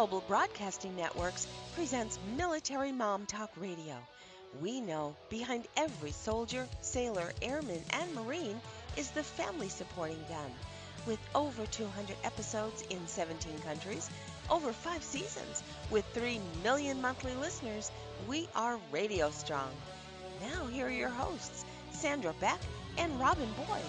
Global Broadcasting Networks presents Military Mom Talk Radio. We know behind every soldier, sailor, airman, and Marine is the family supporting them. With over 200 episodes in 17 countries, over 5 seasons, with 3 million monthly listeners, we are radio strong. Now here are your hosts, Sandra, Beck, and Robin Boyd.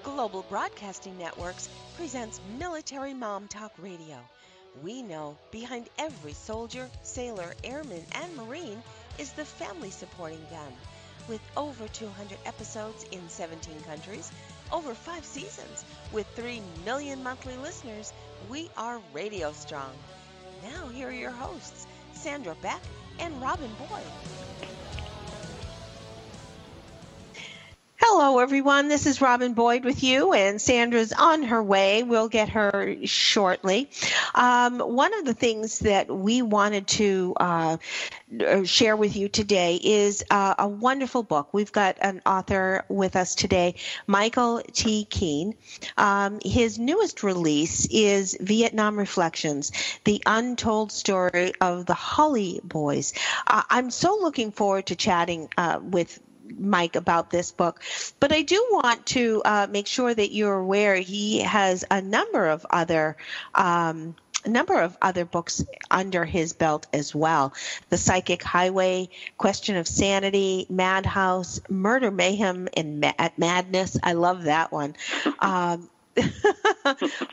Global Broadcasting Networks presents Military Mom Talk Radio. We know behind every soldier, sailor, airman, and Marine is the family supporting them. With over 200 episodes in 17 countries, over 5 seasons, with 3 million monthly listeners, we are radio strong. Now here are your hosts, Sandra, Beck, and Robin Boyd. Hello, everyone. This is Robin Boyd with you, and Sandra's on her way. We'll get her shortly. One of the things that we wanted to share with you today is a wonderful book. We've got an author with us today, Michael T. Keene. His newest release is Vietnam Reflections, the Untold Story of the Holley Boys. I'm so looking forward to chatting with Mike about this book, but I do want to make sure that you're aware he has a number of other books under his belt as well. The Psychic Highway, Question of Sanity, Madhouse, Murder, Mayhem, and at Madness. I love that one.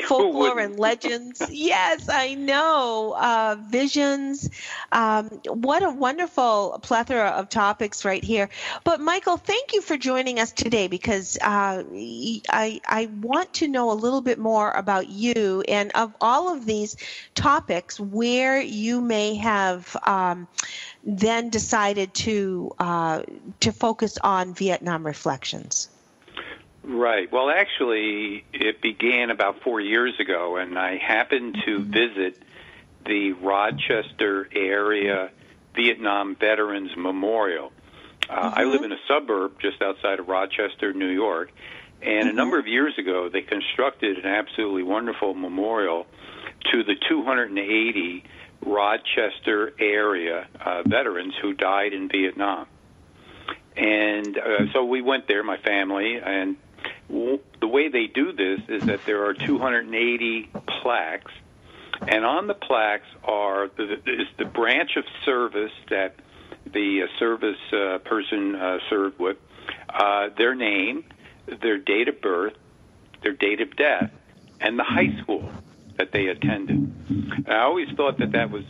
Folklore and Legends. Yes, I know. Visions. What a wonderful plethora of topics right here. But Michael, thank you for joining us today because I want to know a little bit more about you and of all of these topics where you may have then decided to focus on Vietnam Reflections. Right. Well, actually, it began about 4 years ago, and I happened to visit the Rochester area Vietnam Veterans Memorial. I live in a suburb just outside of Rochester, New York, and a number of years ago, they constructed an absolutely wonderful memorial to the 280 Rochester area veterans who died in Vietnam. And so we went there, my family, and the way they do this is that there are 280 plaques, and on the plaques is the branch of service that the service person served with, their name, their date of birth, their date of death, and the high school that they attended. And I always thought that was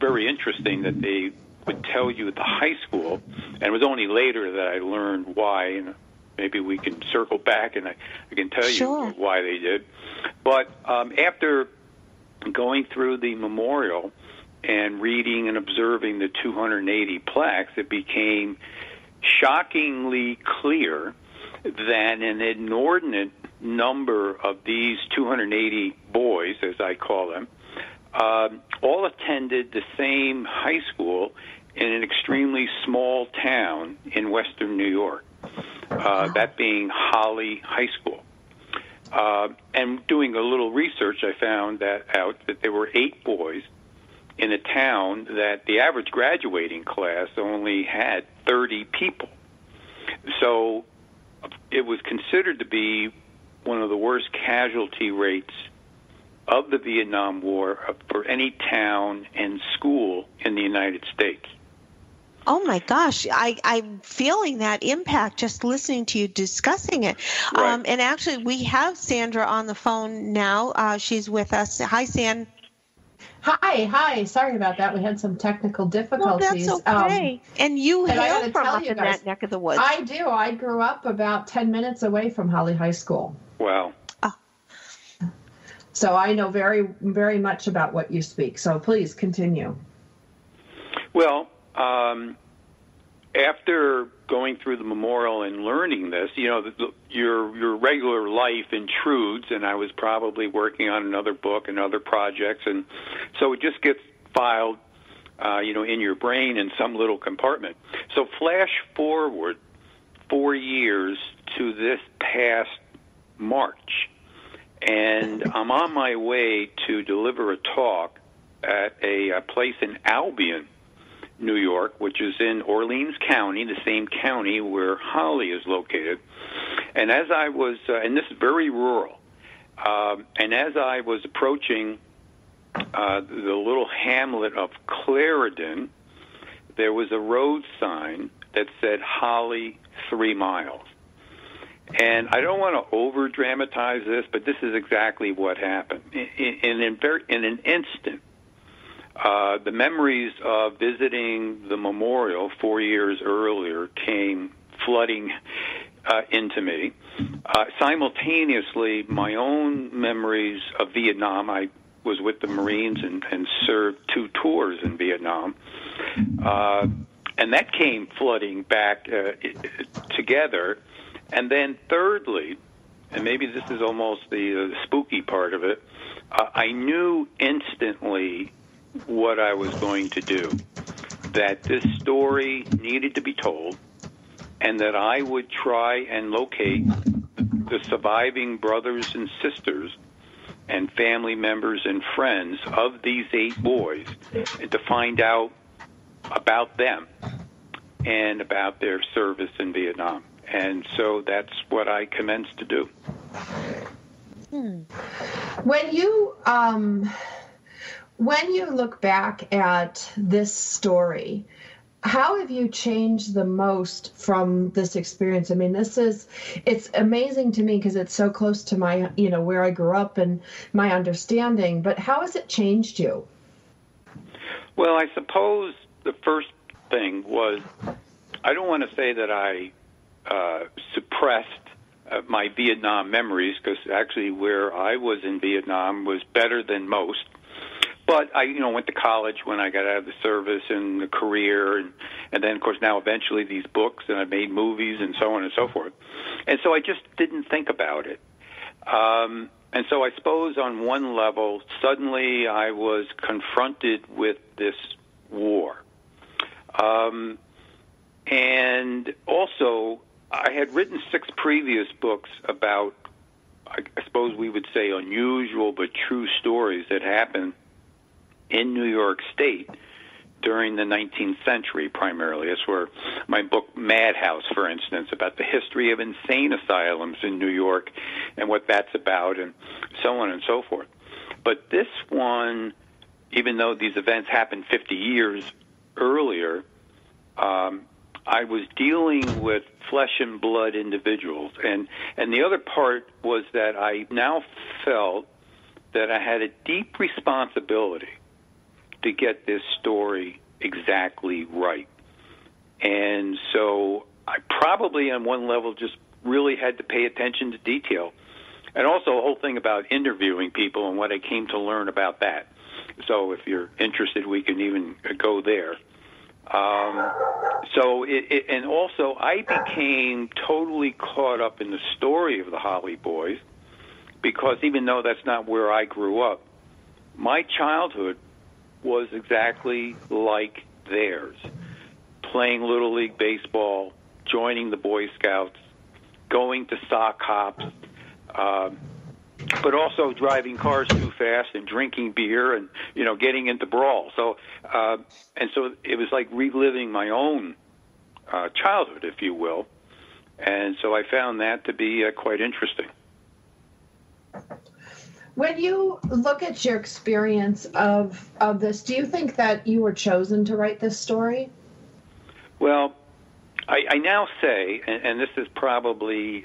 very interesting that they would tell you the high school, and it was only later that I learned why, and maybe we can circle back and I can tell you why they did. But after going through the memorial and reading and observing the 280 plaques, it became shockingly clear that an inordinate number of these 280 boys, as I call them, all attended the same high school in an extremely small town in western New York, that being Holley High School. And doing a little research, I found out that there were 8 boys in a town that the average graduating class only had 30 people. So it was considered to be one of the worst casualty rates of the Vietnam War for any town and school in the United States. Oh, my gosh. I'm feeling that impact just listening to you discussing it. Right. And actually, we have Sandra on the phone now. She's with us. Hi, Sandra. Hi. Sorry about that. We had some technical difficulties. Well, that's okay. And you hail from up in that neck of the woods. I do. I grew up about 10 minutes away from Holley High School. Wow. So I know very, very much about what you speak. So please continue. Well, after going through the memorial and learning this, your regular life intrudes, and I was probably working on another book and other projects, and so it just gets filed, in your brain in some little compartment. So flash forward 4 years to this past March, and I'm on my way to deliver a talk at a place in Albion, New York, which is in Orleans County, the same county where Holley is located. And as I was, and this is very rural, and as I was approaching the little hamlet of Clarendon, there was a road sign that said Holley 3 miles. And I don't want to over-dramatize this, but this is exactly what happened. In an instant, the memories of visiting the memorial 4 years earlier came flooding into me. Simultaneously, my own memories of Vietnam. I was with the Marines and served 2 tours in Vietnam. And that came flooding back together. And then thirdly, and maybe this is almost the spooky part of it, I knew instantly what I was going to do, that this story needed to be told, and that I would try and locate the surviving brothers and sisters and family members and friends of these 8 boys, and to find out about them and about their service in Vietnam. And so that's what I commenced to do. When you look back at this story, how have you changed the most from this experience? I mean, it's amazing to me because it's so close to my, where I grew up and my understanding, but how has it changed you? Well, I suppose the first thing was, I don't want to say that I suppressed my Vietnam memories, because actually where I was in Vietnam was better than most. But I, went to college when I got out of the service, and the career, and then, of course, now eventually these books, and I made movies and so on and so forth. And so I just didn't think about it. And so I suppose on one level, suddenly I was confronted with this war. And also, I had written 6 previous books about, I suppose we would say, unusual but true stories that happened in New York State during the 19th century, primarily. That's where my book, Madhouse, for instance, about the history of insane asylums in New York and what that's about, and so on and so forth. But this one, even though these events happened 50 years earlier, I was dealing with flesh and blood individuals. And the other part was that I now felt that I had a deep responsibility to get this story exactly right. And so I probably, on one level, just really had to pay attention to detail. And also a whole thing about interviewing people and what I came to learn about that. So if you're interested, we can even go there. And also I became totally caught up in the story of the Holley boys, because even though that's not where I grew up, my childhood was exactly like theirs. Playing Little League Baseball, joining the Boy Scouts, going to sock hops, but also driving cars too fast and drinking beer and, getting into brawls. So, and so it was like reliving my own childhood, if you will. And so I found that to be quite interesting. When you look at your experience of this, do you think that you were chosen to write this story? Well, I now say, and this is probably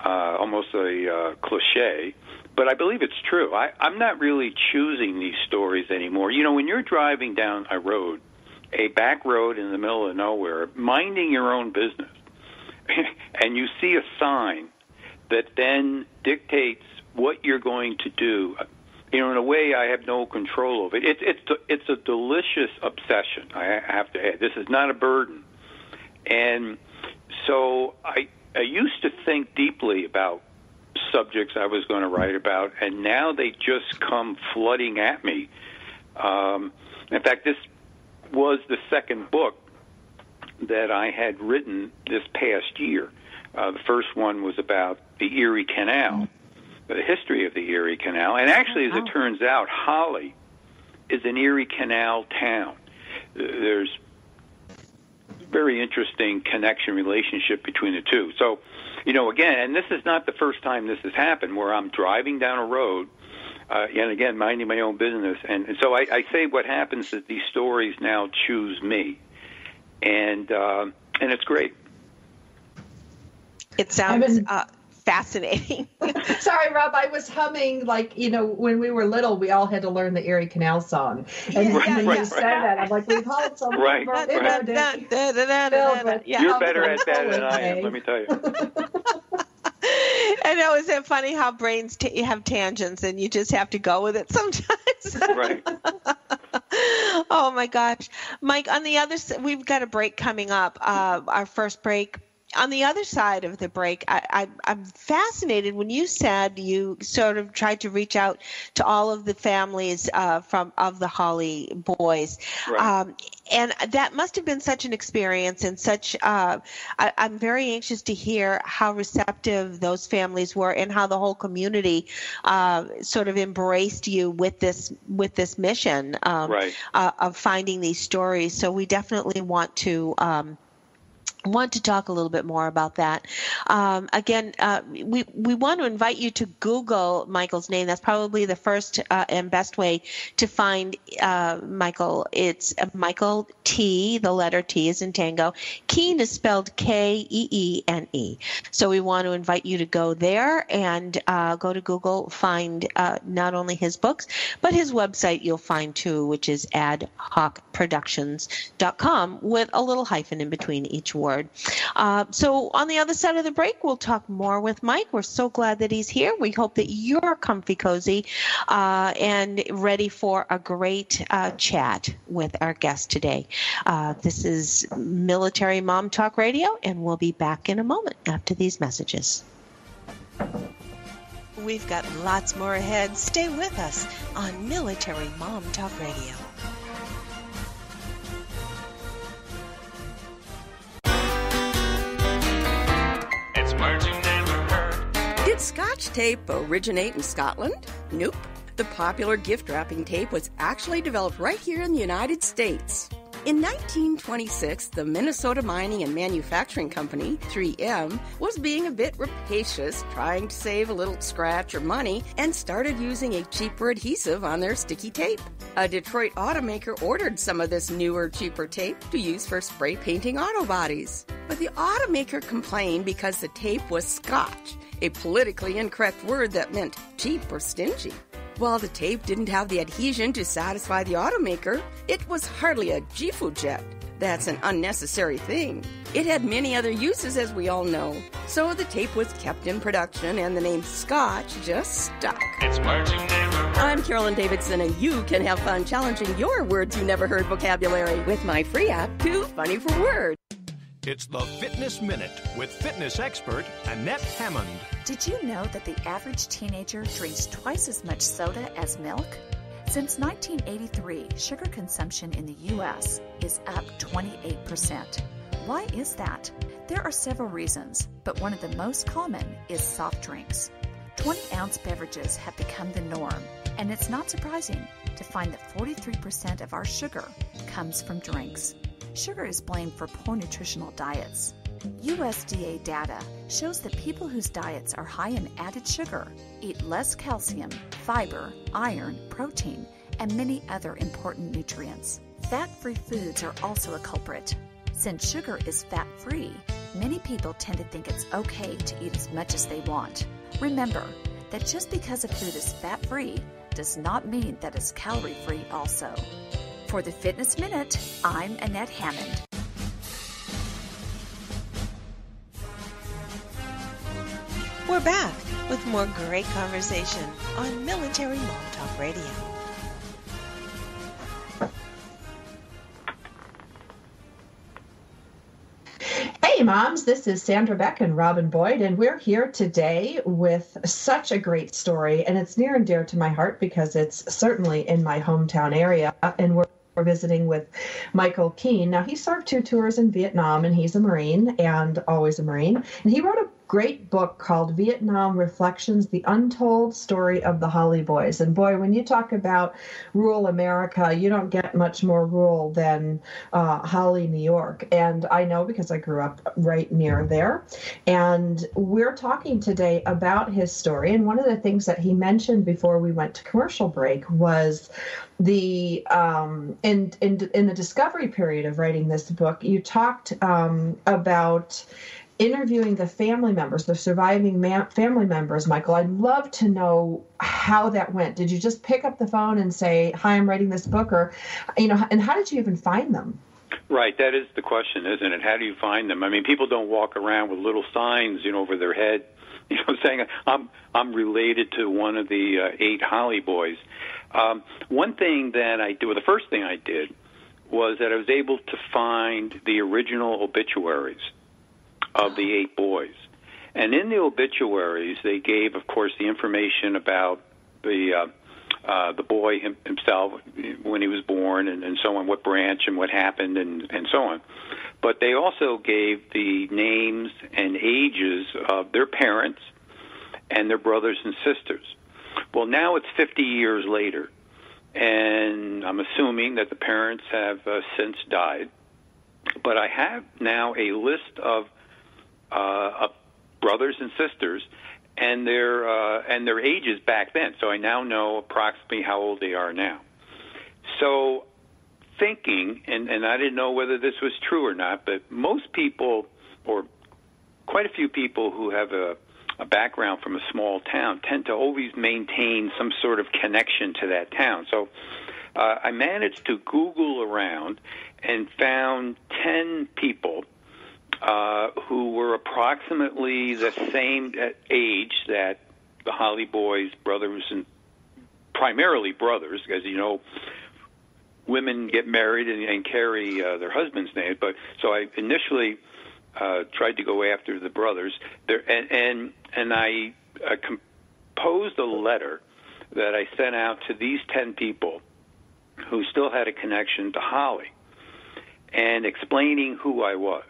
almost a cliche, but I believe it's true. I'm not really choosing these stories anymore. When you're driving down a road, a back road in the middle of nowhere, minding your own business, and you see a sign that then dictates what you're going to do, in a way I have no control over it. It's a delicious obsession, I have to add. This is not a burden. And so I used to think deeply about subjects I was going to write about, and now they just come flooding at me. In fact, this was the second book that I had written this past year. The first one was about the Erie Canal, the history of the Erie Canal. And actually, as it turns out, Holley is an Erie Canal town. There's very interesting connection, relationship between the two. So, again, and this is not the first time this has happened, where I'm driving down a road, and again, minding my own business. And so I say what happens is these stories now choose me. And it's great. It sounds fascinating. Sorry, Rob, I was humming, when we were little, we all had to learn the Erie Canal song. And when you said that, I'm like, we've heard so much. Right. You're better at that than I am, let me tell you. I know, isn't it funny how brains have tangents and you just have to go with it sometimes? Right. Oh, my gosh. Mike, on the other side, we've got a break coming up, our first break. On the other side of the break, I'm fascinated when you said you sort of tried to reach out to all of the families of the Holley boys. Right. And that must have been such an experience and such I'm very anxious to hear how receptive those families were and how the whole community sort of embraced you with this mission of finding these stories. So we definitely want to talk a little bit more about that. Again, we want to invite you to Google Michael's name. That's probably the first and best way to find Michael. It's Michael T. The letter T is in Tango. Keene is spelled Keene. So we want to invite you to go there and go to Google, find not only his books, but his website you'll find too, which is adhocproductions.com with a little hyphen in between each word. So on the other side of the break, we'll talk more with Mike. We're so glad that he's here. We hope that you're comfy cozy and ready for a great chat with our guest today. This is Military Mom Talk Radio, and we'll be back in a moment after these messages. We've got lots more ahead. Stay with us on Military Mom Talk Radio. Did Scotch tape originate in Scotland? Nope. The popular gift wrapping tape was actually developed right here in the United States. In 1926, the Minnesota Mining and Manufacturing Company, 3M, was being a bit rapacious, trying to save a little scratch or money, and started using a cheaper adhesive on their sticky tape. A Detroit automaker ordered some of this newer, cheaper tape to use for spray painting auto bodies. But the automaker complained because the tape was Scotch, a politically incorrect word that meant cheap or stingy. While the tape didn't have the adhesion to satisfy the automaker, it was hardly a Gifu jet. That's an unnecessary thing. It had many other uses, as we all know. So the tape was kept in production, and the name Scotch just stuck. It's marching neighborhood. I'm Carolyn Davidson, and you can have fun challenging your words you never heard vocabulary with my free app, Too Funny for Words. It's the Fitness Minute with fitness expert Annette Hammond. Did you know that the average teenager drinks twice as much soda as milk? Since 1983, sugar consumption in the U.S. is up 28%. Why is that? There are several reasons, but one of the most common is soft drinks. 20-ounce beverages have become the norm, and it's not surprising to find that 43% of our sugar comes from drinks. Sugar is blamed for poor nutritional diets. USDA data shows that people whose diets are high in added sugar eat less calcium, fiber, iron, protein, and many other important nutrients. Fat-free foods are also a culprit. Since sugar is fat-free, many people tend to think it's okay to eat as much as they want. Remember that just because a food is fat-free does not mean that it's calorie-free also. For the Fitness Minute, I'm Annette Hammond. We're back with more great conversation on Military Mom Talk Radio. moms. This is Sandra Beck and Robin Boyd, and we're here today with such a great story, and it's near and dear to my heart because it's certainly in my hometown area, and we're visiting with Michael Keene. Now, he served 2 tours in Vietnam, and he's a Marine, and always a Marine, and he wrote a great book called Vietnam Reflections, The Untold Story of the Holley Boys. And boy, when you talk about rural America, you don't get much more rural than Holley, New York. And I know because I grew up right near there. And we're talking today about his story. And one of the things that he mentioned before we went to commercial break was the in the discovery period of writing this book, you talked about interviewing the family members, the surviving family members. Michael, I'd love to know how that went. Did you just pick up the phone and say, "Hi, I'm writing this book," or, and how did you even find them? Right, that is the question, isn't it? How do you find them? I mean, people don't walk around with little signs, over their head, saying, "I'm related to one of the 8 Holley boys." One thing that I did, the first thing I did, was that I was able to find the original obituaries of the 8 boys. And in the obituaries, they gave, of course, the information about the boy himself when he was born and so on, what branch and what happened and so on. But they also gave the names and ages of their parents and their brothers and sisters. Well, now it's 50 years later, and I'm assuming that the parents have since died. But I have now a list of brothers and sisters and their ages back then. So I now know approximately how old they are now. So thinking, and I didn't know whether this was true or not, but most people, or quite a few people who have a background from a small town, tend to always maintain some sort of connection to that town. So I managed to Google around and found 10 people who were approximately the same age that the Holley boys, brothers, and primarily brothers, as you know, women get married and carry their husband's name. But so I initially tried to go after the brothers, and I composed a letter that I sent out to these 10 people who still had a connection to Holley, and explaining who I was.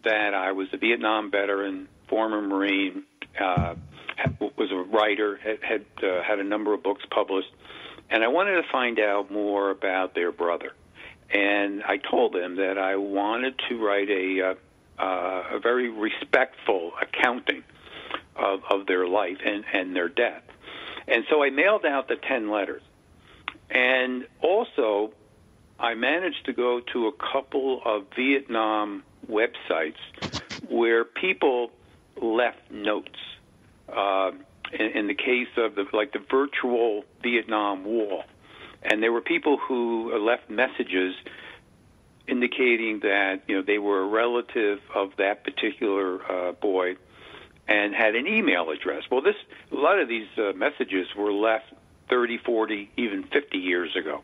That I was a Vietnam veteran, former Marine, was a writer, had a number of books published, and I wanted to find out more about their brother. And I told them that I wanted to write a very respectful accounting of their life and their death. And so I mailed out the 10 letters. And also, I managed to go to a couple of Vietnam websites where people left notes. In the case of the virtual Vietnam Wall, and there were people who left messages indicating that they were a relative of that particular boy and had an email address. Well, a lot of these messages were left 30, 40, even 50 years ago.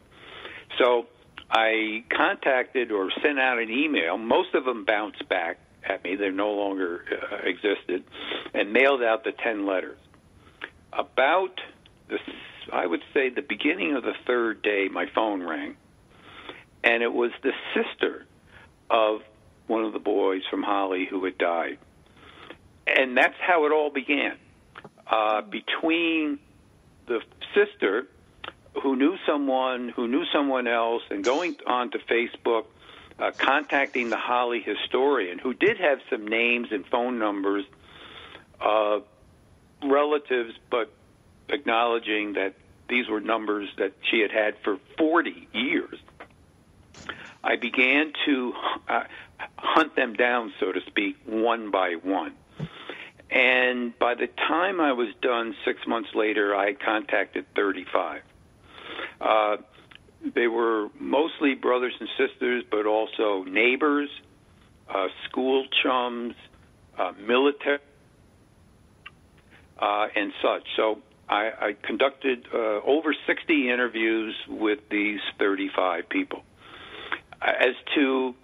So I contacted or sent out an email. Most of them bounced back at me. They no longer existed, and mailed out the 10 letters. About, I would say, the beginning of the 3rd day, my phone rang, and it was the sister of one of the boys from Holley who had died. And that's how it all began. Between the sister, who knew someone else, and going on to Facebook, contacting the Holley historian, who did have some names and phone numbers of relatives, but acknowledging that these were numbers that she had had for 40 years. I began to hunt them down, so to speak, one by one. And by the time I was done 6 months later, I contacted 35. They were mostly brothers and sisters, but also neighbors, school chums, military, and such. So I conducted over 60 interviews with these 35 people. As to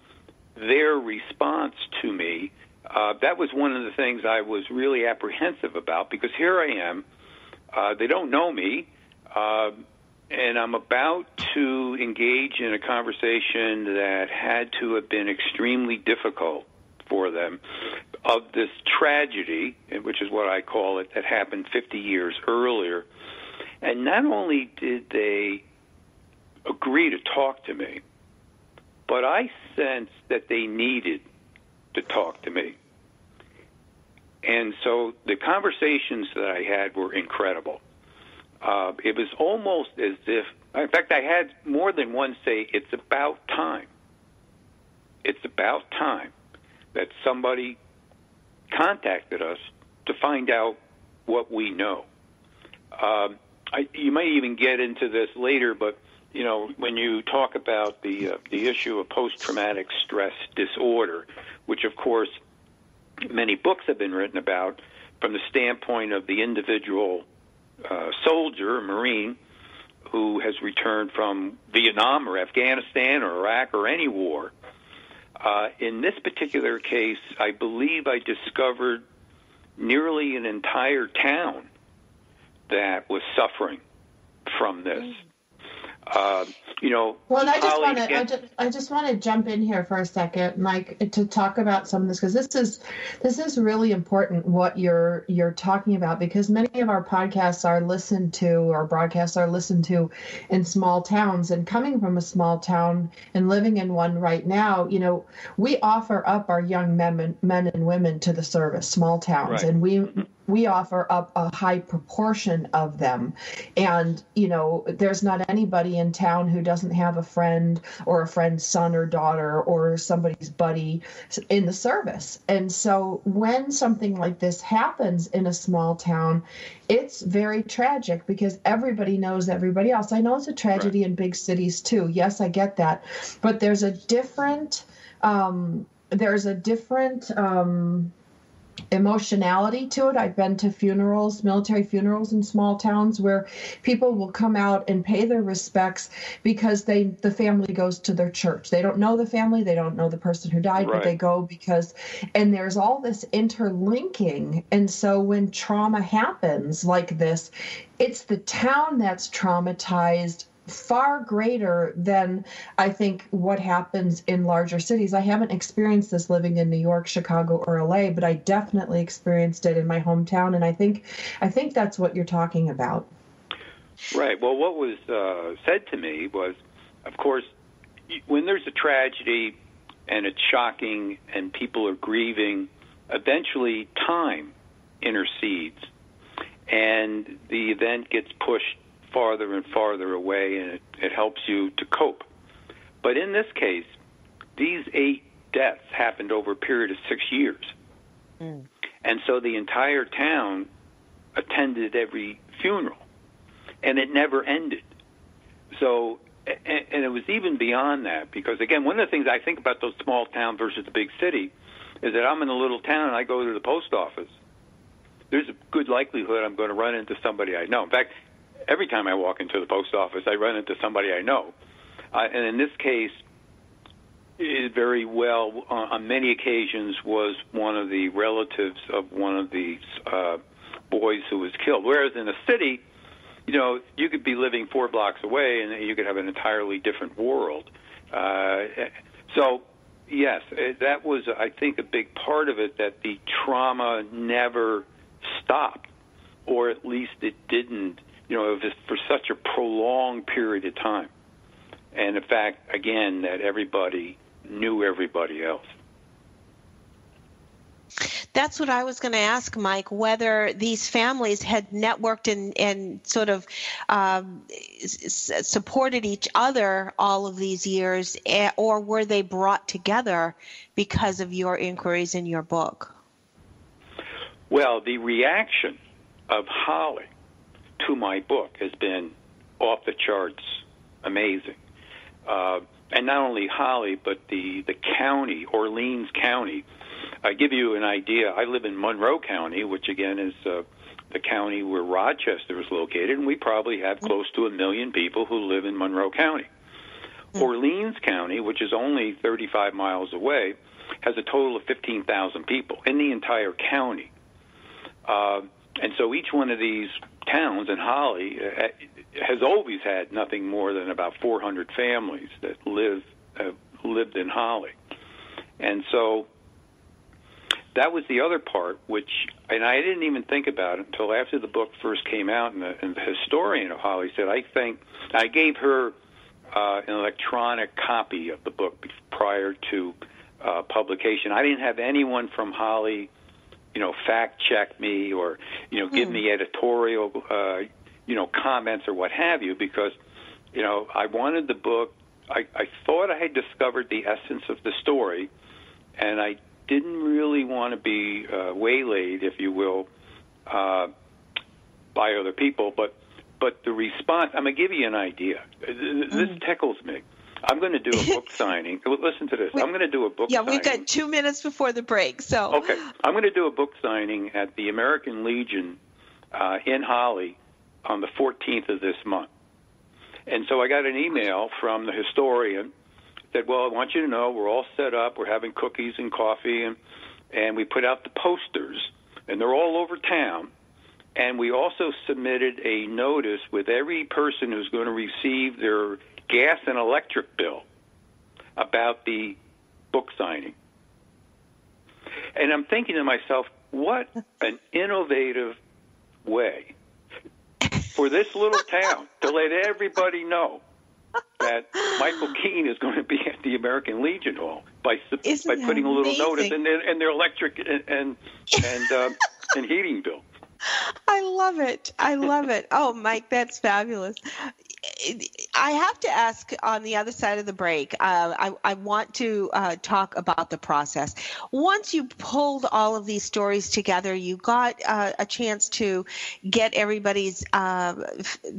their response to me, that was one of the things I was really apprehensive about, because here I am. They don't know me, and I'm about to engage in a conversation that had to have been extremely difficult for them, of this tragedy, which is what I call it, that happened 50 years earlier. And not only did they agree to talk to me, but I sensed that they needed to talk to me. And so the conversations that I had were incredible. It was almost as if, in fact, I had more than one say, it's about time. It's about time that somebody contacted us to find out what we know. You might even get into this later, but you know, when you talk about the issue of post-traumatic stress disorder, which of course many books have been written about from the standpoint of the individual soldier, Marine, who has returned from Vietnam or Afghanistan or Iraq or any war. In this particular case, I believe I discovered nearly an entire town that was suffering from this. You know, well, I just want to jump in here for a second, Mike, to talk about some of this, because this is really important what you're talking about, because many of our podcasts are listened to, or broadcasts are listened to in small towns, and coming from a small town and living in one right now, you know, we offer up our young men and women to the service, small towns, right. And we offer up a high proportion of them. And, you know, there's not anybody in town who doesn't have a friend or a friend's son or daughter or somebody's buddy in the service. And so when something like this happens in a small town, it's very tragic because everybody knows everybody else. I know it's a tragedy in big cities too. Yes, I get that. But there's a different emotionality to it. I've been to funerals, military funerals in small towns, where people will come out and pay their respects because the family goes to their church. They don't know the family, they don't know the person who died, but they go because, and there's all this interlinking. And so when trauma happens like this, it's the town that's traumatized far greater than I think what happens in larger cities. I haven't experienced this living in New York, Chicago, or LA, but I definitely experienced it in my hometown, and I think that's what you're talking about. Right. Well, what was said to me was, of course, when there's a tragedy and it's shocking and people are grieving, eventually time intercedes and the event gets pushed farther and farther away, and it helps you to cope. But in this case, these 8 deaths happened over a period of 6 years. And so the entire town attended every funeral, and it never ended. So, and it was even beyond that, because, again, one of the things I think about those small town versus the big city is that I'm in a little town and I go to the post office. There's a good likelihood I'm going to run into somebody I know. In fact, every time I walk into the post office, I run into somebody I know. And in this case, it very well, on many occasions, was one of the relatives of one of these boys who was killed. Whereas in a city, you know, you could be living 4 blocks away and you could have an entirely different world. So, yes, that was, I think, a big part of it, that the trauma never stopped, or at least it didn't. You know, it was for such a prolonged period of time. And the fact, again, that everybody knew everybody else. That's what I was going to ask, Mike, whether these families had networked and sort of supported each other all of these years, or were they brought together because of your inquiries in your book? Well, the reaction of Holley to my book has been off the charts amazing. And not only Holley, but the county, Orleans County. I give you an idea. I live in Monroe County, which again is the county where Rochester is located, and we probably have close to 1 million people who live in Monroe County. Orleans County, which is only 35 miles away, has a total of 15,000 people in the entire county. And so each one of these towns, and Holley has always had nothing more than about 400 families that lived in Holley. And so that was the other part, and I didn't even think about it until after the book first came out, and the historian of Holley said, I gave her an electronic copy of the book prior to publication. I didn't have anyone from Holley, fact check me or, give me editorial, comments or what have you, because, I wanted the book. I thought I had discovered the essence of the story, and I didn't really want to be waylaid, if you will, by other people. But the response, I'm going to give you an idea. This tickles me. I'm going to do a book signing. Listen to this. I'm going to do a book signing. Yeah, we've got 2 minutes before the break. So okay. I'm going to do a book signing at the American Legion in Holley on the 14th of this month. And so I got an email from the historian that, well, I want you to know we're all set up. We're having cookies and coffee, and we put out the posters, and they're all over town. And we also submitted a notice with every person who's going to receive their gas and electric bill about the book signing. And I'm thinking to myself, what an innovative way for this little town to let everybody know that Michael Keene is going to be at the American Legion Hall by putting a little notice in their electric and heating bill. I love it. I love it. Oh, Mike, that's fabulous. I have to ask on the other side of the break, I want to talk about the process. Once you pulled all of these stories together, you got a chance to get everybody's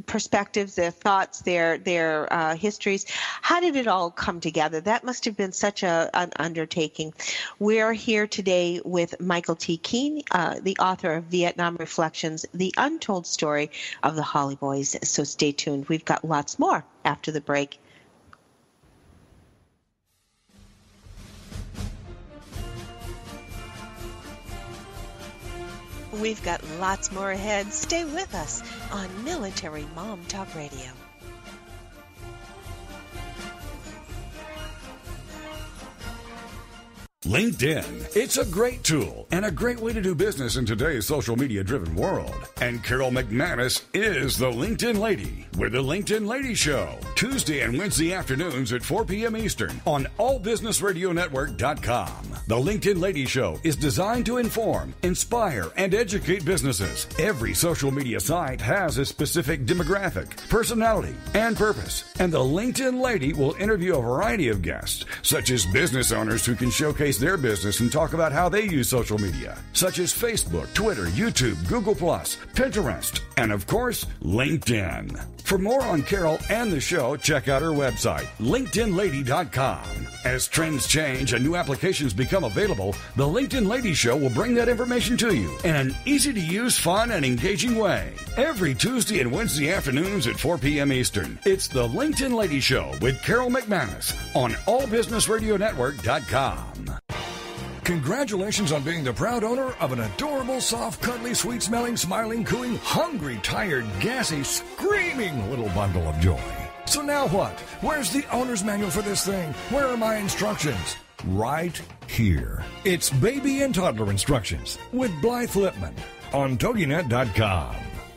perspectives, their thoughts, their histories. How did it all come together? That must have been such an undertaking. We're here today with Michael T. Keene, the author of Vietnam Reflections, The Untold Story of the Holley Boys. So stay tuned. We've got lots more after the break. We've got lots more ahead. Stay with us on Military Mom Talk Radio. LinkedIn. It's a great tool and a great way to do business in today's social media-driven world. And Carol McManus is the LinkedIn Lady with the LinkedIn Lady Show. Tuesday and Wednesday afternoons at 4 p.m. Eastern on allbusinessradionetwork.com. The LinkedIn Lady Show is designed to inform, inspire, and educate businesses. Every social media site has a specific demographic, personality, and purpose. And the LinkedIn Lady will interview a variety of guests, such as business owners who can showcase their business and talk about how they use social media, such as Facebook, Twitter, YouTube, Google+, Pinterest, and of course, LinkedIn. For more on Carol and the show, check out her website, LinkedInLady.com. As trends change and new applications become available, the LinkedIn Lady Show will bring that information to you in an easy-to-use, fun, and engaging way. Every Tuesday and Wednesday afternoons at 4 p.m. Eastern, it's the LinkedIn Lady Show with Carol McManus on allbusinessradionetwork.com. Congratulations on being the proud owner of an adorable, soft, cuddly, sweet-smelling, smiling, cooing, hungry, tired, gassy, screaming little bundle of joy. So now what? Where's the owner's manual for this thing? Where are my instructions? Right here. It's Baby and Toddler Instructions with Blythe Lipman on TogiNet.com.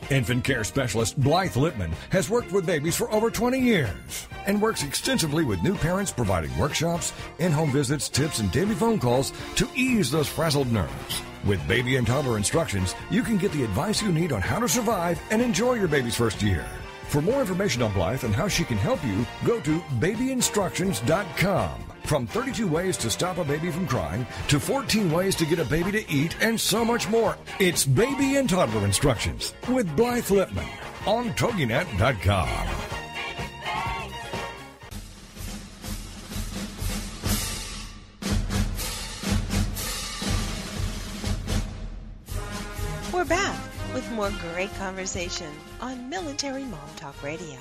Infant care specialist Blythe Lipman has worked with babies for over 20 years and works extensively with new parents, providing workshops, in-home visits, tips, and daily phone calls to ease those frazzled nerves. With Baby and Toddler Instructions, you can get the advice you need on how to survive and enjoy your baby's first year. For more information on Blythe and how she can help you, go to babyinstructions.com. From 32 ways to stop a baby from crying to 14 ways to get a baby to eat and so much more. It's Baby and Toddler Instructions with Blythe Lipman on TogiNet.com. We're back with more great conversation on Military Mom Talk Radio.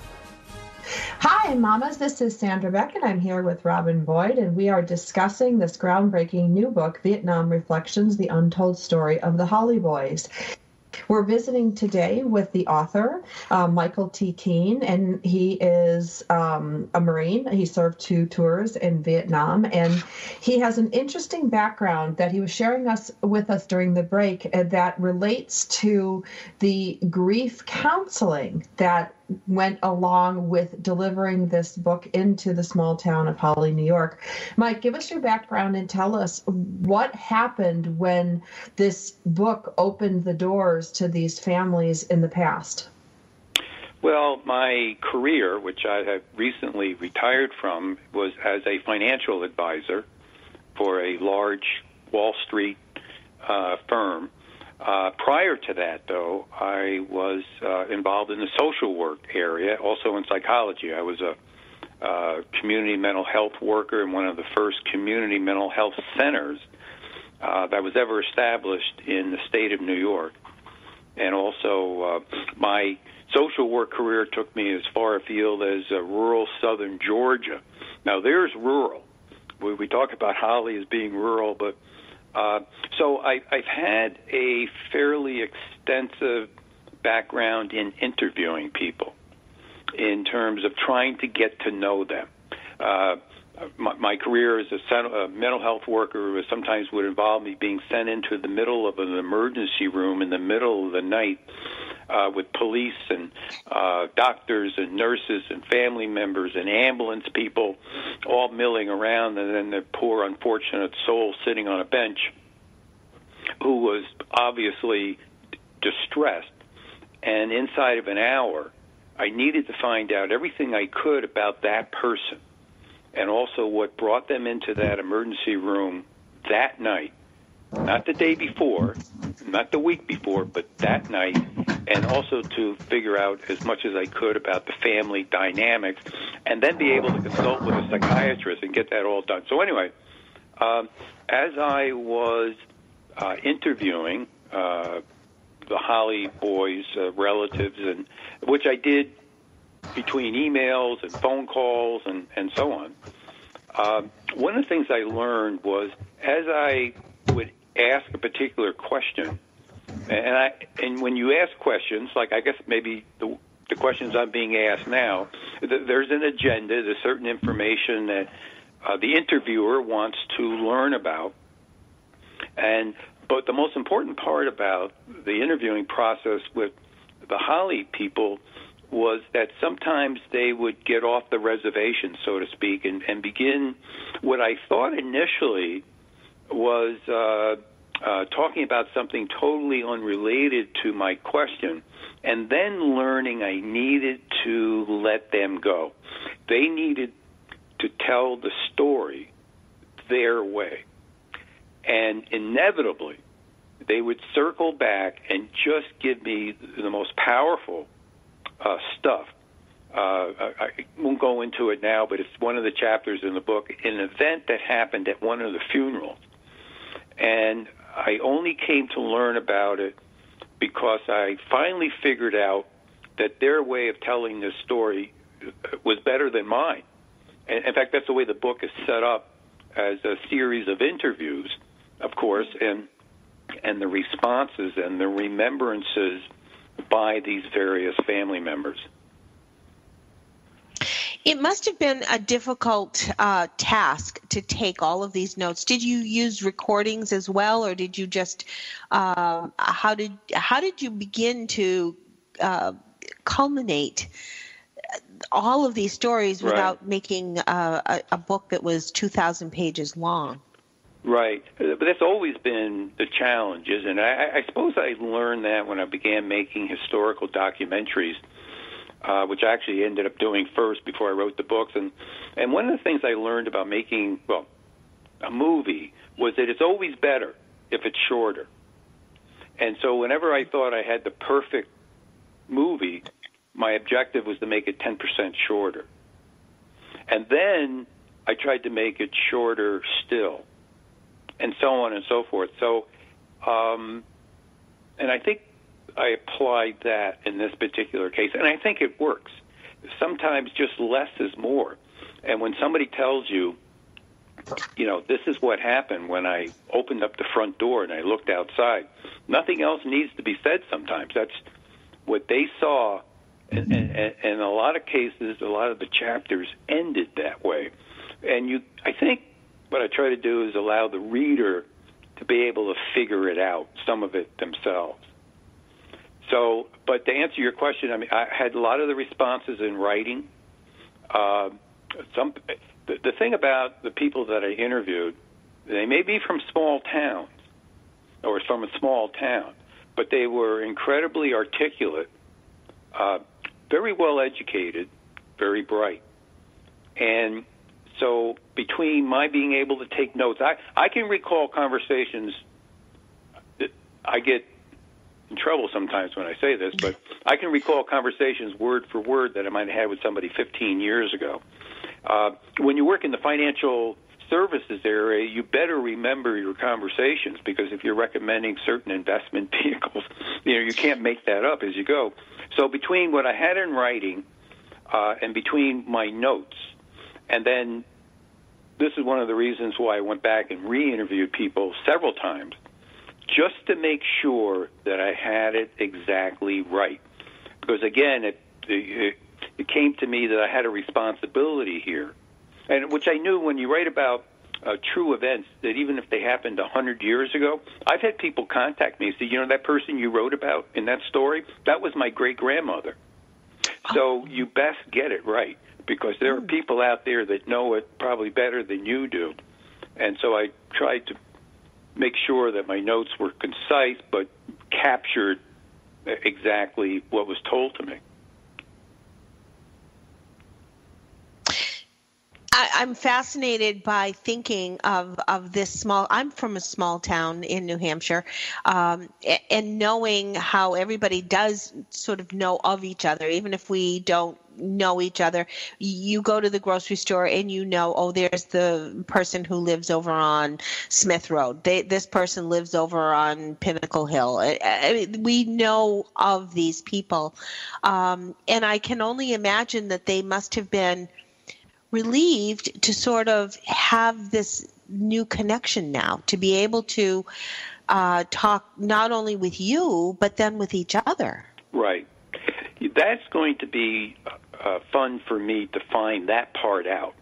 Hi, mamas. This is Sandra Beck, and I'm here with Robin Boyd, and we are discussing this groundbreaking new book, Vietnam Reflections, The Untold Story of the Holley Boys. We're visiting today with the author, Michael T. Keene, and he is a Marine. He served 2 tours in Vietnam, and he has an interesting background that he was sharing with us during the break that relates to the grief counseling that went along with delivering this book into the small town of Holley, New York. Mike, give us your background and tell us what happened when this book opened the doors to these families in the past. Well, my career, which I have recently retired from, was as a financial advisor for a large Wall Street firm. Prior to that, though, I was involved in the social work area, also in psychology. I was a community mental health worker in one of the first community mental health centers that was ever established in the state of New York. And also, my social work career took me as far afield as rural southern Georgia. Now, there's rural. We talk about Holley as being rural, but so I've had a fairly extensive background in interviewing people in terms of trying to get to know them. My career as a mental health worker sometimes would involve me being sent into the middle of an emergency room in the middle of the night with police and doctors and nurses and family members and ambulance people all milling around, and then the poor unfortunate soul sitting on a bench who was obviously distressed. And inside of an hour, I needed to find out everything I could about that person and also what brought them into that emergency room that night. Not the day before, not the week before, but that night, and also to figure out as much as I could about the family dynamics, and then be able to consult with a psychiatrist and get that all done. So anyway, as I was interviewing the Holley boys' relatives, and which I did between emails and phone calls and so on, one of the things I learned was as I would ask a particular question, and when you ask questions, like I guess maybe the questions I'm being asked now, there's an agenda, there's certain information that the interviewer wants to learn about, but the most important part about the interviewing process with the Holley people was that sometimes they would get off the reservation, so to speak, and begin what I thought initially was talking about something totally unrelated to my question, and then learning I needed to let them go. They needed to tell the story their way. And inevitably, they would circle back and just give me the most powerful stuff. I won't go into it now, but it's one of the chapters in the book, an event that happened at one of the funerals. And I only came to learn about it because I finally figured out that their way of telling this story was better than mine. And in fact, that's the way the book is set up, as a series of interviews, of course, and the responses and the remembrances by these various family members. It must have been a difficult task to take all of these notes. Did you use recordings as well, or did you just how did you begin to culminate all of these stories without making a book that was 2,000 pages long? Right. But that's always been the challenge, isn't it? I suppose I learned that when I began making historical documentaries, which I actually ended up doing first before I wrote the books. And one of the things I learned about making, a movie was that it's always better if it's shorter. And so whenever I thought I had the perfect movie, my objective was to make it 10% shorter. And then I tried to make it shorter still, and so on and so forth. So, and I think I applied that in this particular case, and I think it works. sometimes just less is more. And when somebody tells you, this is what happened when I opened up the front door and I looked outside, nothing else needs to be said sometimes. That's what they saw. And in a lot of cases, a lot of the chapters ended that way. And I think what I try to do is allow the reader to be able to figure it out, some of it themselves. So, but to answer your question, I mean, I had a lot of the responses in writing. The thing about the people that I interviewed, they may be from small towns or from a small town, but they were incredibly articulate, very well educated, very bright. And so between my being able to take notes, I can recall conversations that I get in trouble sometimes when I say this, but I can recall conversations word for word that I might have had with somebody 15 years ago. When you work in the financial services area, you better remember your conversations, because if you're recommending certain investment vehicles, you can't make that up as you go. So between what I had in writing and between my notes, and then this is one of the reasons why I went back and re-interviewed people several times, just to make sure that I had it exactly right. Because, again, it came to me that I had a responsibility here, and which I knew when you write about true events, that even if they happened 100 years ago, I've had people contact me and say, that person you wrote about in that story, that was my great-grandmother. So you best get it right, because there are people out there that know it probably better than you do. And so I tried to make sure that my notes were concise but captured exactly what was told to me. I'm fascinated by thinking of this small. I'm from a small town in New Hampshire, and knowing how everybody does sort of know of each other, even if we don't know each other. You go to the grocery store and there's the person who lives over on Smith Road. This person lives over on Pinnacle Hill. I mean, we know of these people, and I can only imagine that they must have been relieved to sort of have this new connection now, to be able to talk not only with you, but then with each other. Right. That's going to be fun for me to find that part out.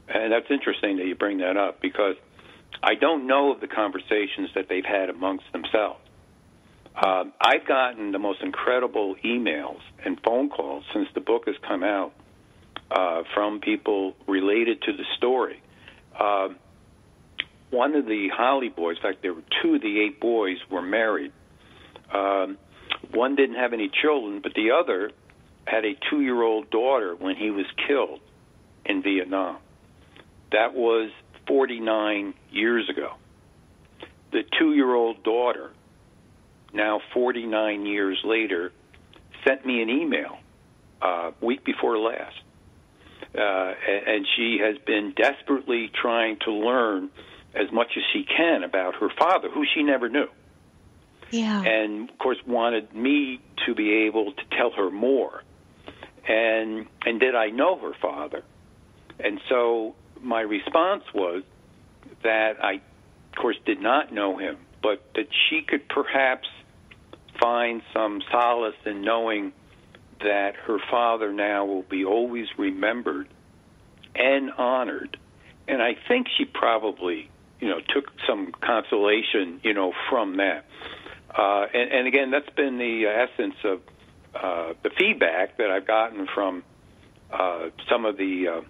And that's interesting that you bring that up, because I don't know of the conversations that they've had amongst themselves. I've gotten the most incredible emails and phone calls since the book has come out from people related to the story. One of the Holley boys, in fact, there were 2 of the 8 boys were married. One didn't have any children, but the other had a 2-year-old daughter when he was killed in Vietnam. That was 49 years ago. The 2-year-old daughter, now 49 years later, sent me an email week before last. And she has been desperately trying to learn as much as she can about her father, who she never knew. Yeah. And, of course, wanted me to be able to tell her more. And did I know her father? And so my response was that I, of course, did not know him, but that she could perhaps find some solace in knowing that her father now will be always remembered and honored. And I think she probably, took some consolation, from that. And again, that's been the essence of the feedback that I've gotten from some of the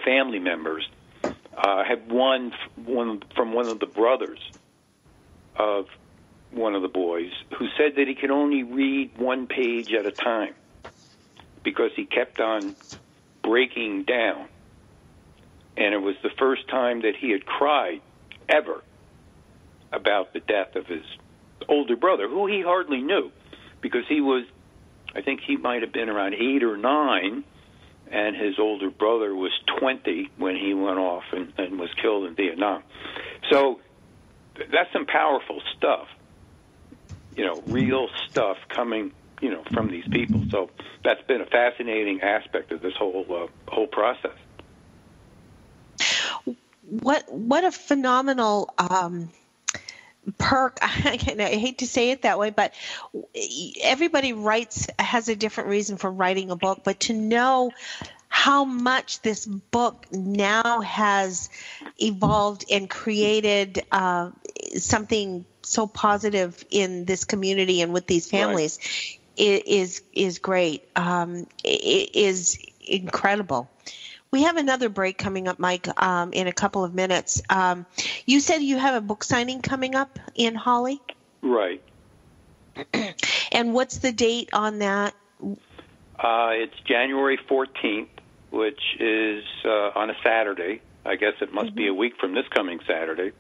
family members. I had one from one of the brothers of one of the boys who said that he could only read one page at a time because he kept on breaking down. And it was the first time that he had cried ever about the death of his older brother, who he hardly knew, because I think he might have been around 8 or 9, and his older brother was 20 when he went off and was killed in Vietnam. So that's some powerful stuff, real stuff coming from these people. So that's been a fascinating aspect of this whole process. What a phenomenal perk. I hate to say it that way, but everybody has a different reason for writing a book, but to know how much this book now has evolved and created something so positive in this community and with these families is great. It is incredible. We have another break coming up, Mike, in a couple of minutes. You said you have a book signing coming up in Holley? Right. And what's the date on that? It's January 14th, which is on a Saturday. I guess it must be a week from this coming Saturday.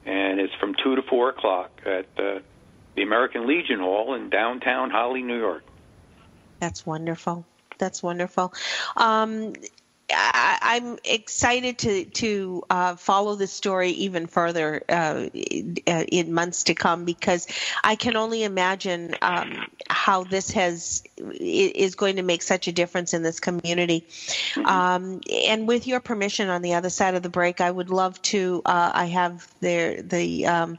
And it's from 2 to 4 o'clock at the American Legion Hall in downtown Holley, New York. That's wonderful. That's wonderful. I'm excited to follow this story even further in months to come, because I can only imagine how this is going to make such a difference in this community. And with your permission, on the other side of the break, I would love to. I have the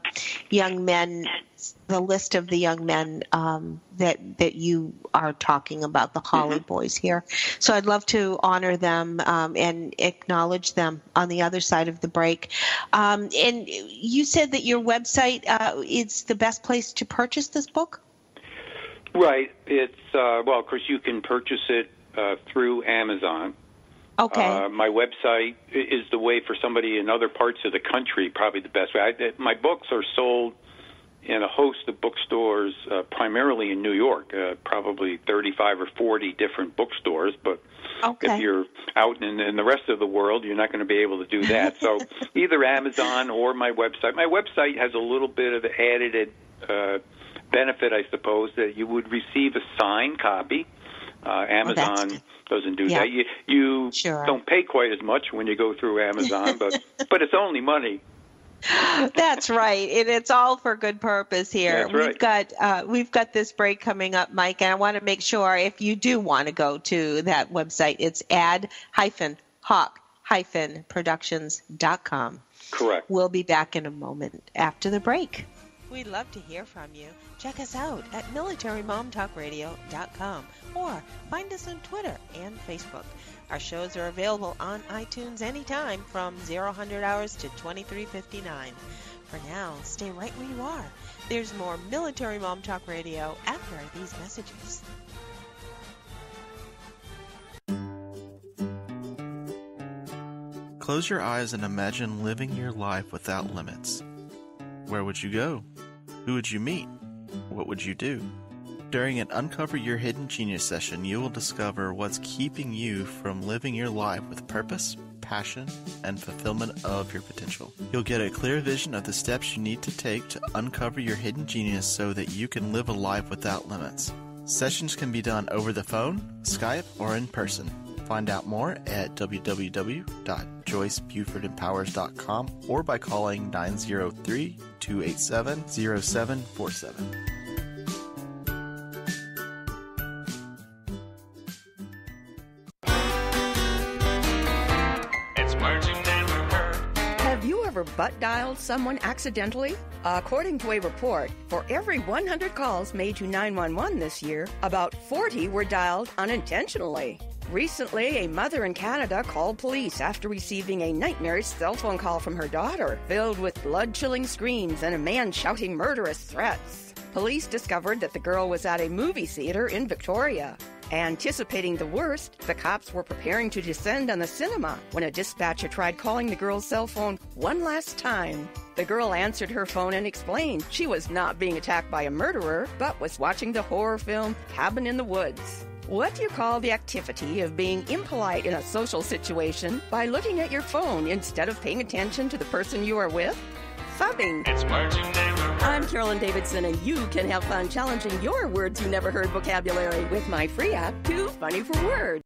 young men. The list of the young men that you are talking about, the Holley boys here. So I'd love to honor them and acknowledge them on the other side of the break. And you said that your website is the best place to purchase this book? Right. It's, of course, you can purchase it through Amazon. Okay. My website is the way for somebody in other parts of the country, probably the best way. My books are sold in a host of bookstores, primarily in New York, probably 35 or 40 different bookstores. But if you're out in the rest of the world, you're not going to be able to do that. So either Amazon or my website. My website has a little bit of added benefit, I suppose, that you would receive a signed copy. Amazon doesn't do that. You don't pay quite as much when you go through Amazon, but it's only money. That's right, and it's all for good purpose here. That's right. We've got this break coming up, Mike, and I want to make sure if you do want to go to that website, it's ad-hawk-productions.com. Correct. We'll be back in a moment after the break. We'd love to hear from you. Check us out at militarymomtalkradio.com or find us on Twitter and Facebook. Our shows are available on iTunes anytime from 0000 hours to 23:59. For now, stay right where you are. There's more Military Mom Talk Radio after these messages. Close your eyes and imagine living your life without limits. Where would you go? Who would you meet? What would you do? During an Uncover Your Hidden Genius session, you will discover what's keeping you from living your life with purpose, passion, and fulfillment of your potential. You'll get a clear vision of the steps you need to take to uncover your hidden genius so that you can live a life without limits. Sessions can be done over the phone, Skype, or in person. Find out more at www.joycebufordempowers.com or by calling 903-287-0747. Butt dialed someone accidentally? According to a report, for every 100 calls made to 911 this year, about 40 were dialed unintentionally. Recently, a mother in Canada called police after receiving a nightmarish cell phone call from her daughter, filled with blood-chilling screams and a man shouting murderous threats. Police discovered that the girl was at a movie theater in Victoria. Anticipating the worst, the cops were preparing to descend on the cinema when a dispatcher tried calling the girl's cell phone one last time. The girl answered her phone and explained she was not being attacked by a murderer, but was watching the horror film Cabin in the Woods. What do you call the activity of being impolite in a social situation by looking at your phone instead of paying attention to the person you are with? Fubbing. It's I'm Carolyn Davidson, and you can have fun challenging your words you never heard vocabulary with my free app, Too Funny for Words.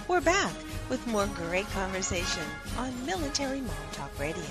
We're back with more great conversation on Military Mom Talk Radio.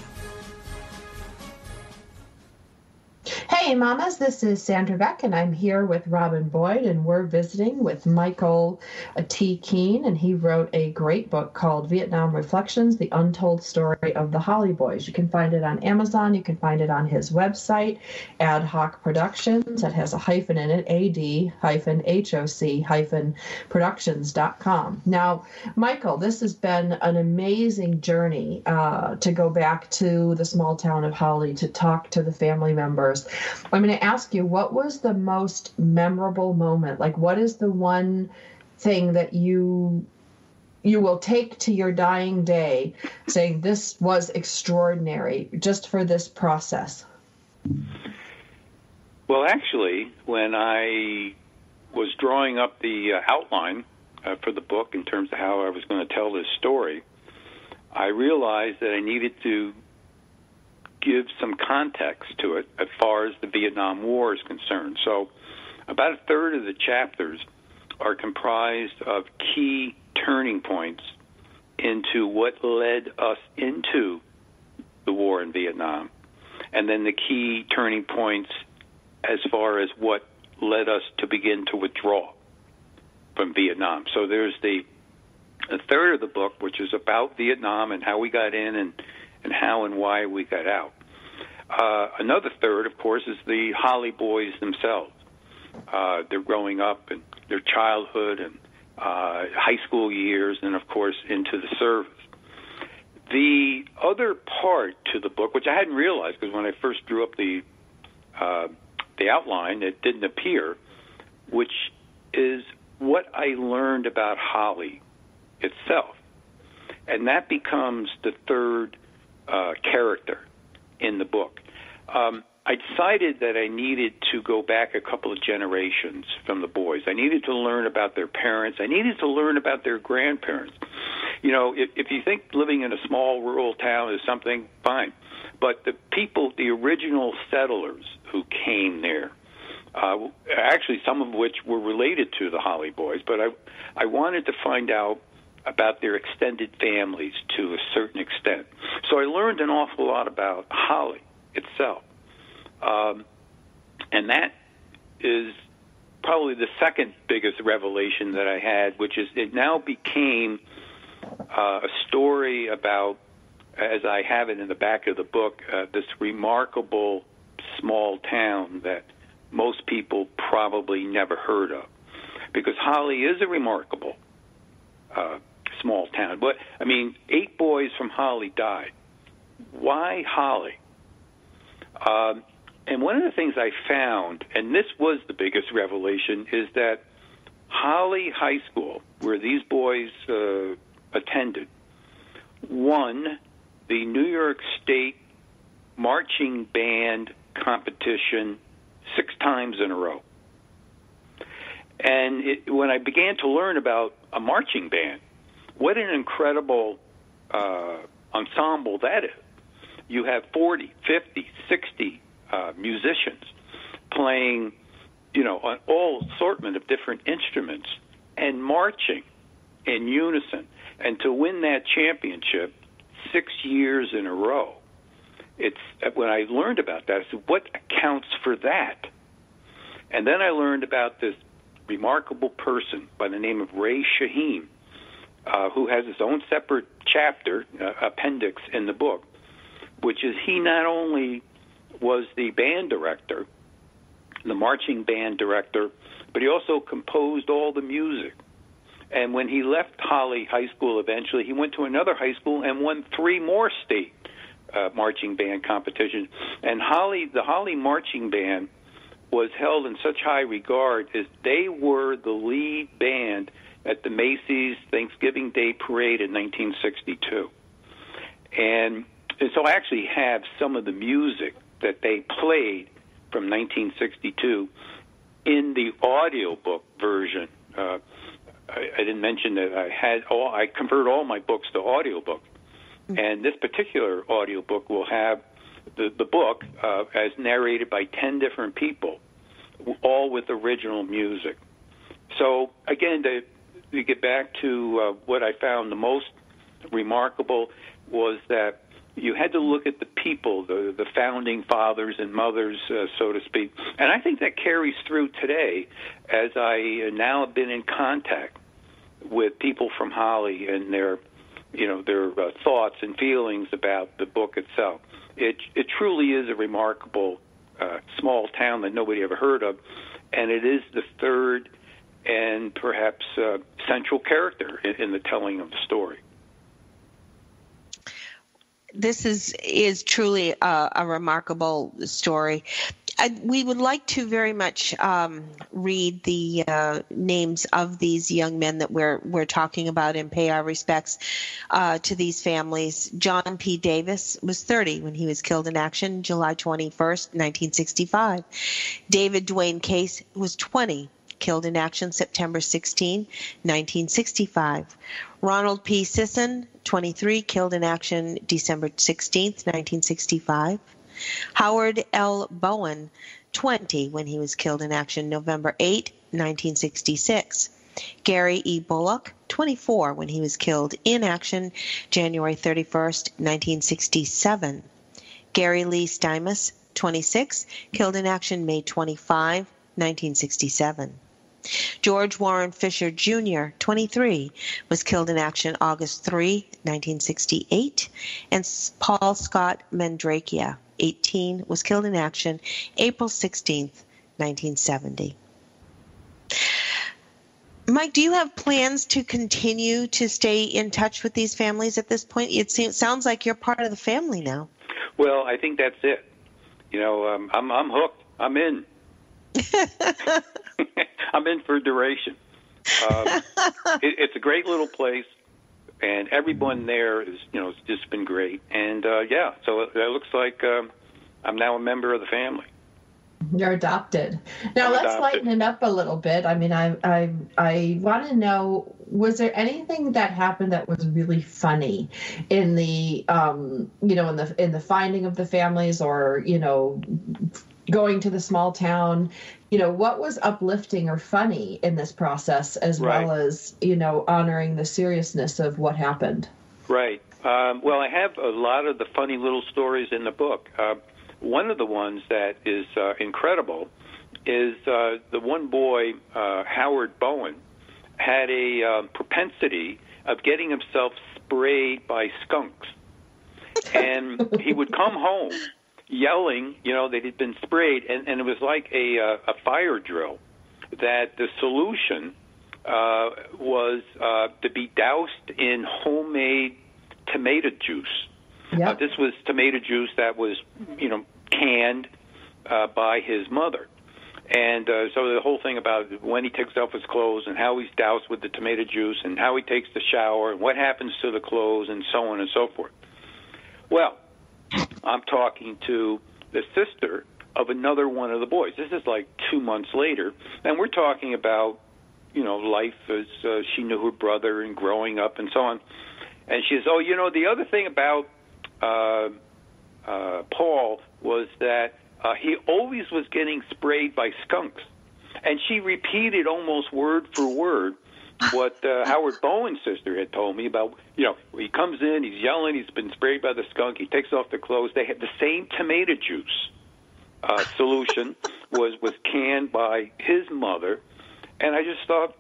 Hey, Mamas, this is Sandra Beck, and I'm here with Robin Boyd, and we're visiting with Michael T. Keene, and he wrote a great book called Vietnam Reflections, The Untold Story of the Holley Boys. You can find it on Amazon. You can find it on his website, Ad Hoc Productions. It has a hyphen in it, ad-hoc-productions.com. Now, Michael, this has been an amazing journey to go back to the small town of Holley to talk to the family members. I'm going to ask you, what was the most memorable moment? Like, what is the one thing that you will take to your dying day saying this was extraordinary just for this process? Well, actually, when I was drawing up the outline for the book in terms of how I was going to tell this story, I realized that I needed to give some context to it as far as the Vietnam War is concerned. So about a third of the chapters are comprised of key turning points into what led us into the war in Vietnam, and then the key turning points as far as what led us to begin to withdraw from Vietnam. So there's a third of the book, which is about Vietnam and how we got in and how and why we got out. Another third, of course, is the Holley boys themselves. They're growing up and their childhood and high school years and, of course, into the service. The other part to the book, which I hadn't realized because when I first drew up the outline, it didn't appear, which is what I learned about Holley itself. And that becomes the third character in the book. I decided that I needed to go back a couple of generations from the boys. I needed to learn about their parents. I needed to learn about their grandparents. You know, if you think living in a small rural town is something, fine. But the people, the original settlers who came there, actually some of which were related to the Holley boys, but I wanted to find out about their extended families to a certain extent. So I learned an awful lot about Holley itself. And that is probably the second biggest revelation that I had, which is it now became a story about, as I have it in the back of the book, this remarkable small town that most people probably never heard of. Because Holley is a remarkable small town. But, I mean, 8 boys from Holley died. Why Holley? And one of the things I found, and this was the biggest revelation, is that Holley High School, where these boys attended, won the New York State marching band competition 6 times in a row. And when I began to learn about a marching band, what an incredible ensemble that is. You have 40, 50, 60 musicians playing, you know, an all assortment of different instruments and marching in unison. And to win that championship 6 years in a row, it's when I learned about that, I said, what accounts for that? And then I learned about this remarkable person by the name of Ray Shaheen, who has his own separate chapter, appendix in the book, which is he not only was the band director, the marching band director, but he also composed all the music. And when he left Holley High School eventually, he went to another high school and won 3 more state marching band competitions. And the Holley marching band was held in such high regard as they were the lead band at the Macy's Thanksgiving Day Parade in 1962. And so I actually have some of the music that they played from 1962 in the audiobook version. I didn't mention that I convert all my books to audiobooks. And this particular audiobook will have the book as narrated by 10 different people, all with original music. So, again, to get back to what I found the most remarkable was that you had to look at the people, the founding fathers and mothers, so to speak. And I think that carries through today, as I now have been in contact with people from Holley and their thoughts and feelings about the book itself. It truly is a remarkable small town that nobody ever heard of, and it is the third and perhaps central character in the telling of the story. This is truly a remarkable story. We would like to very much read the names of these young men that we're talking about and pay our respects to these families. John P. Davis was 30 when he was killed in action, July 21st, 1965. David Dwayne Case was 20, killed in action September 16, 1965. Ronald P. Sisson, 23, killed in action December 16, 1965. Howard L. Bowen, 20, when he was killed in action November 8, 1966. Gary E. Bullock, 24, when he was killed in action January 31st, 1967. Gary Lee Stymus, 26, killed in action May 25, 1967. George Warren Fisher, Jr., 23, was killed in action August 3, 1968. And Paul Scott Mandrakia, 18, was killed in action April 16, 1970. Mike, do you have plans to continue to stay in touch with these families at this point? It sounds like you're part of the family now. Well, I think that's it. I'm hooked. I'm in. I'm in for duration. It's a great little place, and everyone there is, it's just been great. And so it looks like I'm now a member of the family. You're adopted. Now let's lighten it up a little bit. I mean, I want to know, was there anything that happened that was really funny in the in the finding of the families, or going to the small town? What was uplifting or funny in this process, as well as honoring the seriousness of what happened? Right. Well, I have a lot of the funny little stories in the book. One of the ones that is incredible is the one boy, Howard Bowen, had a propensity of getting himself sprayed by skunks. And he would come home yelling, that he'd been sprayed, and it was like a fire drill, that the solution was to be doused in homemade tomato juice. Yep. This was tomato juice that was, canned by his mother. And so the whole thing about when he takes off his clothes and how he's doused with the tomato juice and how he takes the shower and what happens to the clothes and so on and so forth. Well, I'm talking to the sister of another one of the boys. This is like 2 months later, and we're talking about, life as she knew her brother and growing up and so on. And she says, the other thing about Paul was that he always was getting sprayed by skunks. And she repeated almost word for word what Howard Bowen's sister had told me about, he comes in, he's yelling, he's been sprayed by the skunk, he takes off the clothes. They had the same tomato juice solution was canned by his mother. And I just thought,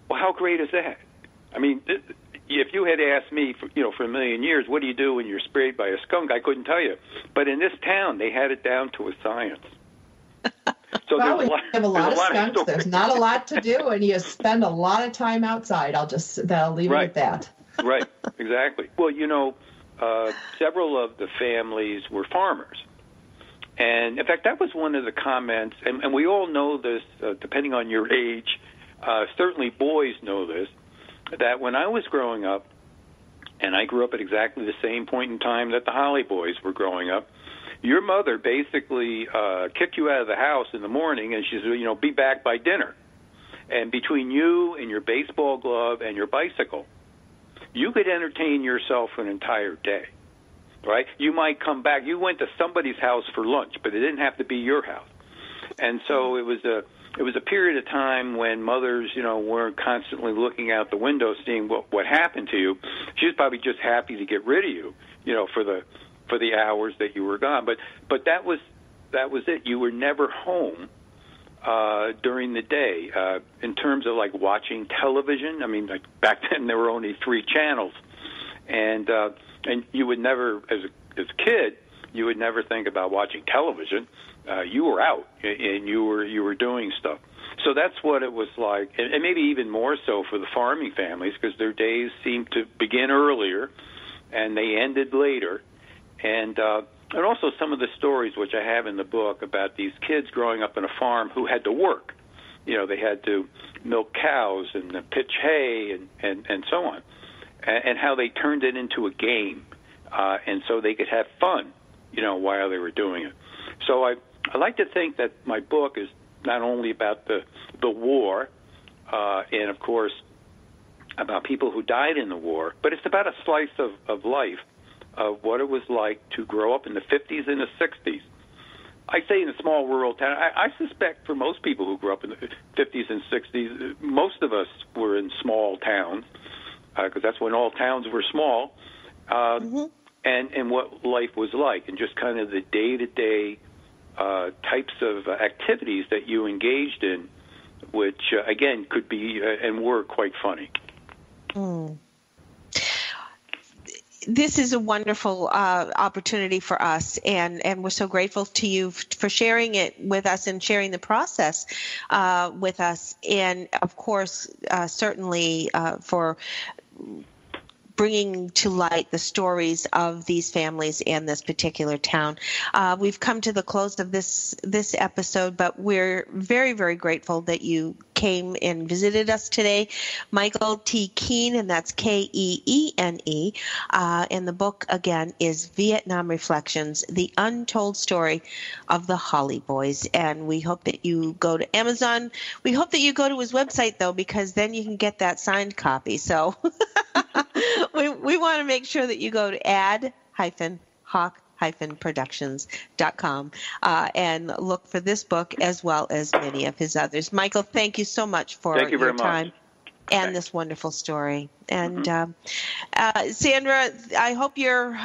well, how great is that? I mean, if you had asked me, for a million years, what do you do when you're sprayed by a skunk, I couldn't tell you. But in this town, they had it down to a science. So well, we have a lot of skunks. There's not a lot to do, and you spend a lot of time outside. I'll leave it at that. Right, exactly. Well, several of the families were farmers. And, in fact, that was one of the comments, and we all know this, depending on your age, certainly boys know this, that when I was growing up, and I grew up at exactly the same point in time that the Holley boys were growing up, your mother basically kicked you out of the house in the morning, and she said, be back by dinner. And between you and your baseball glove and your bicycle, you could entertain yourself for an entire day, right? You might come back. You went to somebody's house for lunch, but it didn't have to be your house. And so it was a period of time when mothers, weren't constantly looking out the window seeing what happened to you. She was probably just happy to get rid of you, for the for the hours that you were gone. But that was it. You were never home during the day. In terms of like watching television, I mean, like back then there were only 3 channels, and you would never, as a kid, you would never think about watching television. You were out and you were doing stuff. So that's what it was like, and maybe even more so for the farming families, because their days seemed to begin earlier and they ended later. And also some of the stories which I have in the book about these kids growing up in a farm who had to work. You know, they had to milk cows and pitch hay and so on, and how they turned it into a game, and so they could have fun, you know, while they were doing it. So I like to think that my book is not only about the war, and of course about people who died in the war, but it's about a slice of life of what it was like to grow up in the 50s and the 60s. I say in a small rural town. I suspect for most people who grew up in the 50s and 60s, most of us were in small towns, because that's when all towns were small, and what life was like, and just kind of the day-to-day types of activities that you engaged in, which, again, could be and were quite funny. This is a wonderful opportunity for us, and we're so grateful to you for sharing it with us and sharing the process with us, and, of course, certainly for bringing to light the stories of these families and this particular town. We've come to the close of this episode, but we're very, very grateful that you came and visited us today. Michael T. Keene, and that's Keene. And the book, again, is Vietnam Reflections, The Untold Story of the Holley Boys. And we hope that you go to Amazon. We hope that you go to his website, though, because then you can get that signed copy. So we want to make sure that you go to ad-hawk-productions.com and look for this book as well as many of his others. Michael, thank you so much for your time and this wonderful story. And Sandra, I hope you're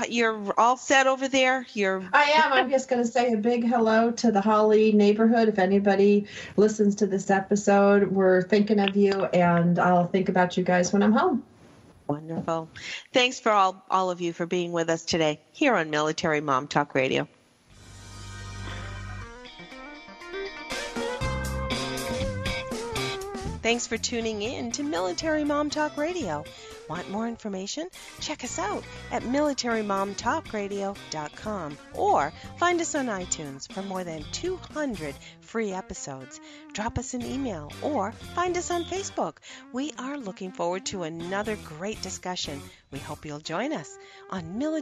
all set over there. I am. I'm just going to say a big hello to the Holley neighborhood. If anybody listens to this episode, we're thinking of you, and I'll think about you guys when I'm home. Wonderful. Thanks for all of you for being with us today here on Military Mom Talk Radio. Thanks for tuning in to Military Mom Talk Radio. Want more information? Check us out at militarymomtalkradio.com or find us on iTunes for more than 200 free episodes. Drop us an email or find us on Facebook. We are looking forward to another great discussion. We hope you'll join us on Military